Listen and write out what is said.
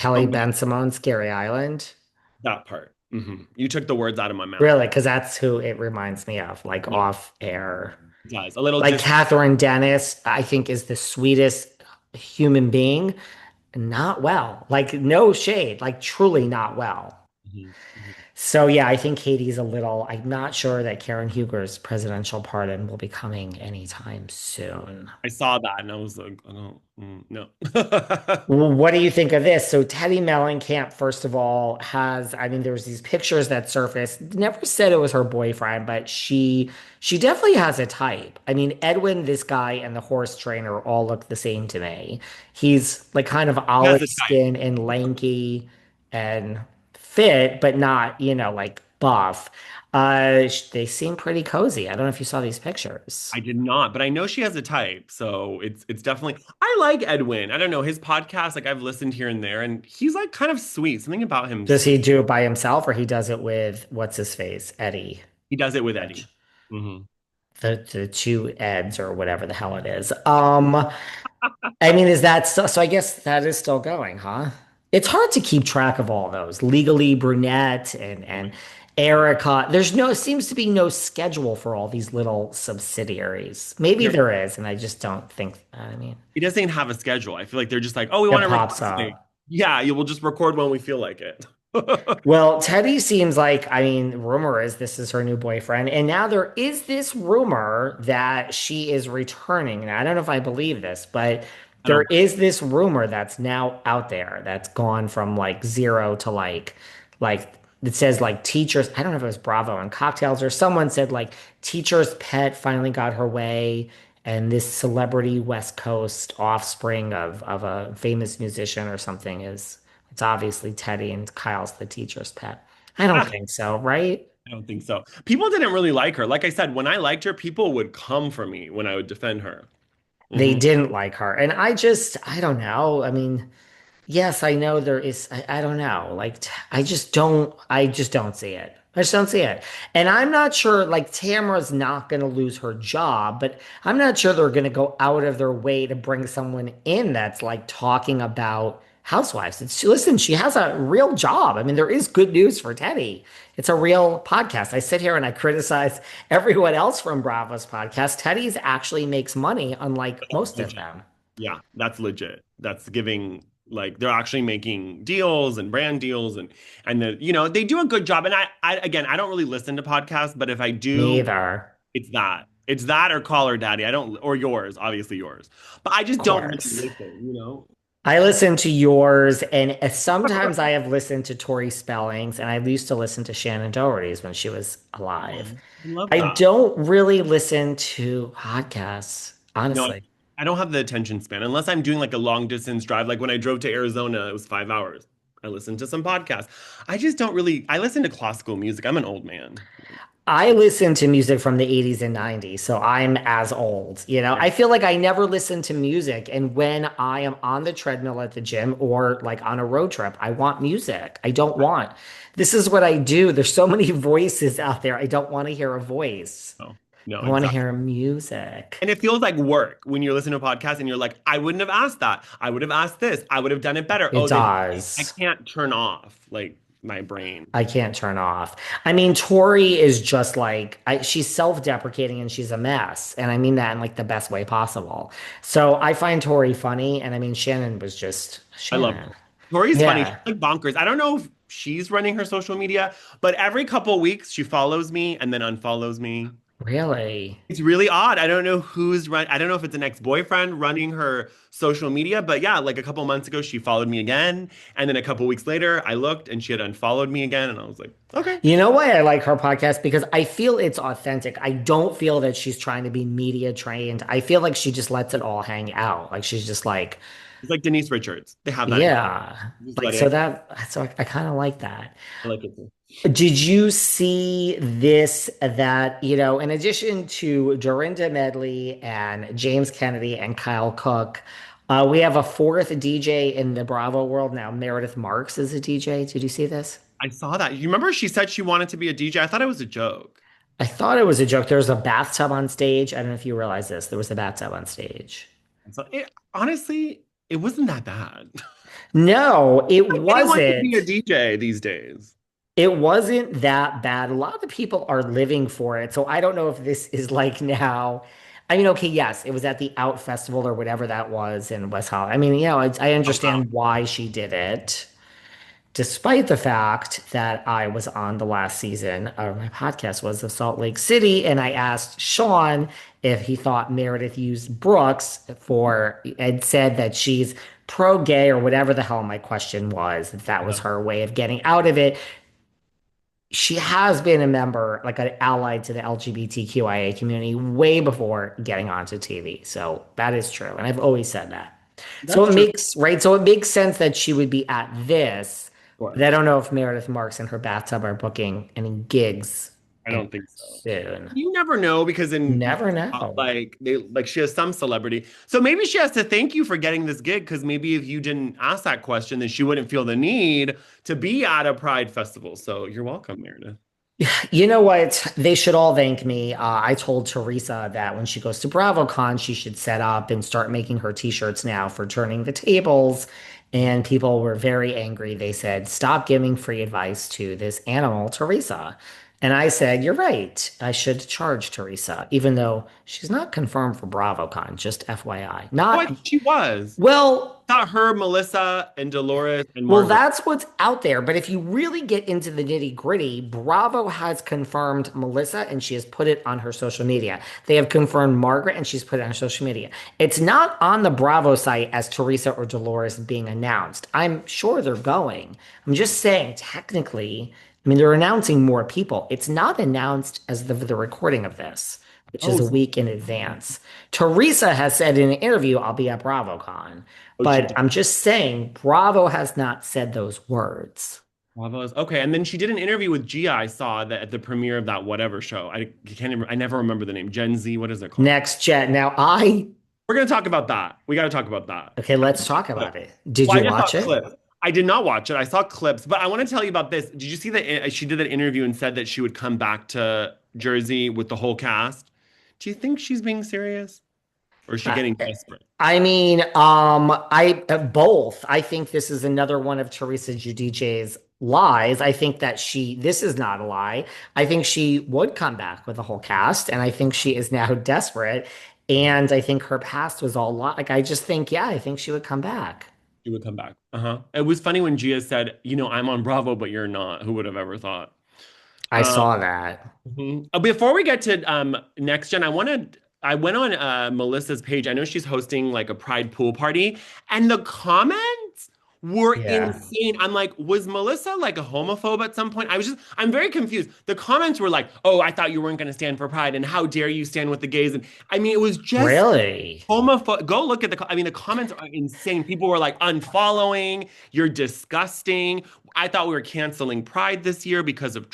Kelly Okay, Ben Simone, Scary Island. that part. You took the words out of my mouth. Really, because that's who it reminds me of, like Yeah, off air. it does. A little Like dis. Catherine Dennis, I think is the sweetest human being. Not well. Like no shade, like truly not well. Mhm, mhm. So yeah, I think Katie's a little, I'm not sure that Karen Huger's presidential pardon will be coming anytime soon. I saw that and I was like, I don't, no. Well, what do you think of this? So Teddi Mellencamp, first of all, has, I mean, there was these pictures that surfaced. Never said it was her boyfriend, but she definitely has a type. I mean, Edwin, this guy, and the horse trainer all look the same to me. He's like kind of He has olive a type. skin and lanky and fit, but not, like buff. They seem pretty cozy. I don't know if you saw these pictures. I did not, but I know she has a type, so it's definitely. I like Edwin. I don't know his podcast. Like I've listened here and there, and he's like kind of sweet. Something about him Does sweet. he do it by himself or he does it with what's his face? Eddie. He does it with Eddie. hmm The two Eds or whatever the hell it is. I mean, is that still, so I guess that is still going, huh? It's hard to keep track of all those. Legally Brunette and Erica. Seems to be no schedule for all these little subsidiaries. Maybe There, there is, and I just don't think, I mean, he doesn't have a schedule. I feel like they're just like, oh, we it want to record pops today. up. Yeah, you will just record when we feel like it. Well, Teddy seems like, I mean, rumor is this is her new boyfriend. And now there is this rumor that she is returning. And I don't know if I believe this, but I there don't. is this rumor that's now out there that's gone from like zero to like it says like teachers. I don't know if it was Bravo and Cocktails or someone said like teacher's pet finally got her way. And this celebrity West Coast offspring of a famous musician or something is it's obviously Teddy and Kyle's the teacher's pet. I don't Ah, think so, right? I don't think so. People didn't really like her. Like I said, when I liked her, people would come for me when I would defend her. They hmm didn't like her. And I don't know. I mean, yes, I know there is, I don't know. I just don't see it. I just don't see it. And I'm not sure, like, Tamara's not going to lose her job, but I'm not sure they're going to go out of their way to bring someone in that's like talking about housewives. Listen, she has a real job. I mean, there is good news for Teddy. It's a real podcast. I sit here and I criticize everyone else from Bravo's podcast. Teddy's actually makes money, unlike most of Legit. them. Yeah, that's legit. That's giving like they're actually making deals and brand deals and they do a good job. And I again I don't really listen to podcasts, but if I Me do, either. it's that. It's that or Call Her Daddy. I don't or yours, obviously yours. But I just Of don't really course. listen. I listen to yours, and sometimes I have listened to Tori Spellings, and I used to listen to Shannon Doherty's when she was alive. Oh, I love I that. don't really listen to podcasts, No, honestly. I don't have the attention span unless I'm doing like a long distance drive. Like when I drove to Arizona, it was 5 hours. I listened to some podcasts. I just don't really. I listen to classical music. I'm an old man. I listen to music from the 80s and 90s, so I'm as old. Yeah. I feel like I never listen to music. And when I am on the treadmill at the gym or like on a road trip, I want music. I don't want, this is what I do. There's so many voices out there. I don't want to hear a voice. No, no, I want to exactly. hear music. And it feels like work when you're listening to a podcast and you're like, I wouldn't have asked that. I would have asked this. I would have done it better. It Oh, I does. can't turn off like my brain. I can't turn off. I mean, Tori is just like she's self-deprecating and she's a mess, and I mean that in like the best way possible. So I find Tori funny, and I mean Shannon was just I love Shannon. Tori's funny. She's Yeah, like bonkers. I don't know if she's running her social media, but every couple weeks she follows me and then unfollows me. really. It's really odd. I don't know who's run. I don't know if it's an ex-boyfriend running her social media, but yeah, like a couple months ago, she followed me again, and then a couple weeks later, I looked and she had unfollowed me again, and I was like, okay. You know why I like her podcast? Because I feel it's authentic. I don't feel that she's trying to be media trained. I feel like she just lets it all hang out. Like she's just like, It's like Denise Richards. They have that in common. yeah. Just Like let so it. that so I kind of like that. I like it too. Did you see this that, in addition to Dorinda Medley and James Kennedy and Kyle Cook, we have a fourth DJ in the Bravo world now. Meredith Marks is a DJ. Did you see this? I saw that. You remember she said she wanted to be a DJ? I thought it was a joke. I thought it was a joke. There was a bathtub on stage. I don't know if you realize this. There was a bathtub on stage. And so honestly, it wasn't that bad. No, it Anyone could be a wasn't. DJ these days. It wasn't that bad. A lot of the people are living for it. So I don't know if this is like now. I mean, okay, yes, it was at the Out Festival or whatever that was in West Hollywood. I mean, I Oh, wow. understand why she did it, despite the fact that I was on the last season of my podcast was of Salt Lake City, and I asked Sean if he thought Meredith used Brooks for and said that she's pro-gay or whatever the hell my question was, if that was Yeah. her way of getting out of it. She has been a member, like an ally to the LGBTQIA community way before getting onto TV. So that is true. And I've always said that. So That's it true. makes, right? So it makes sense that she would be at this, but Sure. I don't know if Meredith Marks and her bathtub are booking any gigs I anytime don't think so. soon. You never know because in Never know. like they like she has some celebrity. So maybe she has to thank you for getting this gig because maybe if you didn't ask that question, then she wouldn't feel the need to be at a Pride festival. So you're welcome, Meredith. You know what? They should all thank me. I told Teresa that when she goes to BravoCon, she should set up and start making her t-shirts now for turning the tables. And people were very angry. They said, stop giving free advice to this animal, Teresa. And I said, you're right. I should charge Teresa, even though she's not confirmed for BravoCon, just FYI. What Not, she was. well, Not her, Melissa, and Dolores and well, Margot. that's what's out there. But if you really get into the nitty-gritty, Bravo has confirmed Melissa and she has put it on her social media. They have confirmed Margaret and she's put it on her social media. It's not on the Bravo site as Teresa or Dolores being announced. I'm sure they're going. I'm just saying, technically, I mean, they're announcing more people. It's not announced as the recording of this, which is Oh, a week in advance. Teresa has said in an interview, I'll be at BravoCon. oh, she But did. I'm just saying, Bravo has not said those words. Bravo's okay. And then she did an interview with Gia. I saw that at the premiere of that whatever show. I can't even, I never remember the name. Gen Z, what is it called? Next Jet. We're gonna talk about that. We got to talk about that. Okay, let's talk about it. Did Well, you I just saw watch it? clips. I did not watch it. I saw clips, but I want to tell you about this. Did you see that she did an interview and said that she would come back to Jersey with the whole cast? Do you think she's being serious or is she Uh, getting desperate? I mean, both. I think this is another one of Teresa Giudice's lies. I think that this is not a lie. I think she would come back with the whole cast, and I think she is now desperate. And I think her past was all lot. Like, I just think, yeah, I think she would come back. She would come back. Uh-huh. It was funny when Gia said, I'm on Bravo, but you're not. Who would have ever thought? I Um, saw that. Mhm. Before we get to next gen, I went on Melissa's page. I know she's hosting like a Pride pool party, and the comments were Yeah. insane. I'm like, was Melissa like a homophobe at some point? I'm very confused. The comments were like, "Oh, I thought you weren't going to stand for Pride, and how dare you stand with the gays?" And I mean, it was just Really? homophobe. Go look at I mean, the comments are insane. People were like, unfollowing, you're disgusting. I thought we were canceling Pride this year because of